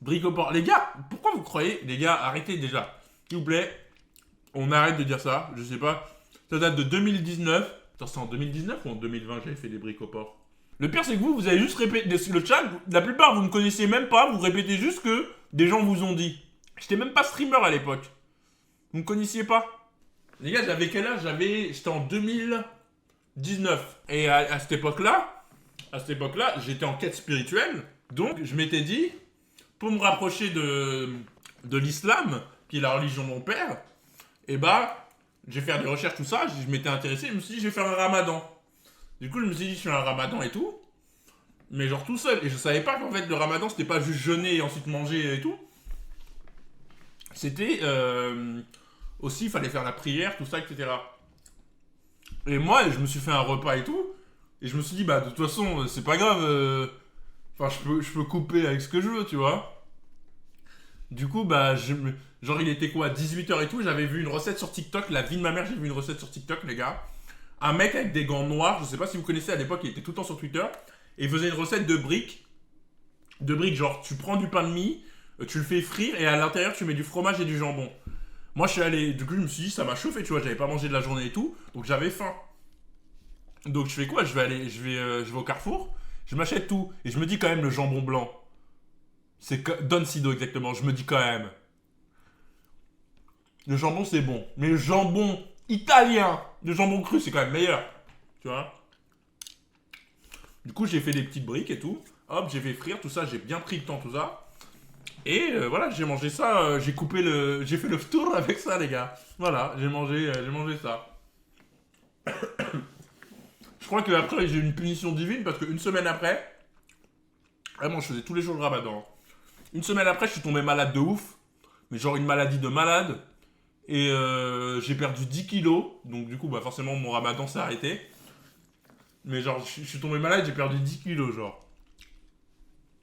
Bricoport. Les gars, pourquoi vous croyez... Les gars, arrêtez déjà. S'il vous plaît, on arrête de dire ça. Je sais pas. Ça date de 2019. Attends, c'est en 2019 ou en 2020 j'avais fait des bricoports. Le pire, c'est que vous avez juste répété... Le chat, la plupart, vous ne connaissiez même pas. Vous répétez juste que des gens vous ont dit. J'étais même pas streamer à l'époque. Vous ne connaissiez pas. Les gars, j'avais quel âge? J'étais en 2019. Et à cette époque-là, j'étais en quête spirituelle. Donc, je m'étais dit, pour me rapprocher de l'islam, qui est la religion de mon père, et bah, je vais faire des recherches, tout ça. Je m'étais intéressé, je me suis dit, je vais faire un ramadan. Du coup, je me suis dit, je fais un ramadan et tout. Mais genre tout seul. Et je savais pas qu'en fait, le ramadan, c'était pas juste jeûner et ensuite manger et tout. C'était aussi, il fallait faire la prière, tout ça, etc. Et moi, je me suis fait un repas et tout. Et je me suis dit, bah, de toute façon, c'est pas grave. Enfin, je peux couper avec ce que je veux, tu vois. Du coup, bah, genre, il était quoi, 18 h et tout. J'avais vu une recette sur TikTok. La vie de ma mère, j'ai vu une recette sur TikTok, les gars. Un mec avec des gants noirs. Je sais pas si vous connaissez à l'époque, il était tout le temps sur Twitter. Et il faisait une recette de briques. De briques, genre, tu prends du pain de mie, tu le fais frire. Et à l'intérieur, tu mets du fromage et du jambon. Moi, je suis allé. Du coup, je me suis dit, ça m'a chauffé, tu vois. J'avais pas mangé de la journée et tout. Donc, j'avais faim. Donc je fais quoi? Je vais au Carrefour, je m'achète tout et je me dis quand même le jambon blanc. Don Sido exactement. Je me dis quand même, le jambon c'est bon, mais le jambon italien, le jambon cru c'est quand même meilleur, tu vois. Du coup j'ai fait des petites briques et tout. Hop, j'ai fait frire tout ça, j'ai bien pris le temps tout ça. Et voilà, j'ai mangé ça, j'ai fait le tour avec ça les gars. Voilà, j'ai mangé ça. Je crois que après j'ai eu une punition divine parce qu'une semaine après, vraiment je faisais tous les jours le ramadan. Une semaine après, je suis tombé malade de ouf. Mais genre une maladie de malade. Et j'ai perdu 10 kilos. Donc du coup, bah forcément, mon ramadan s'est arrêté. Mais genre, je suis tombé malade, j'ai perdu 10 kilos, genre.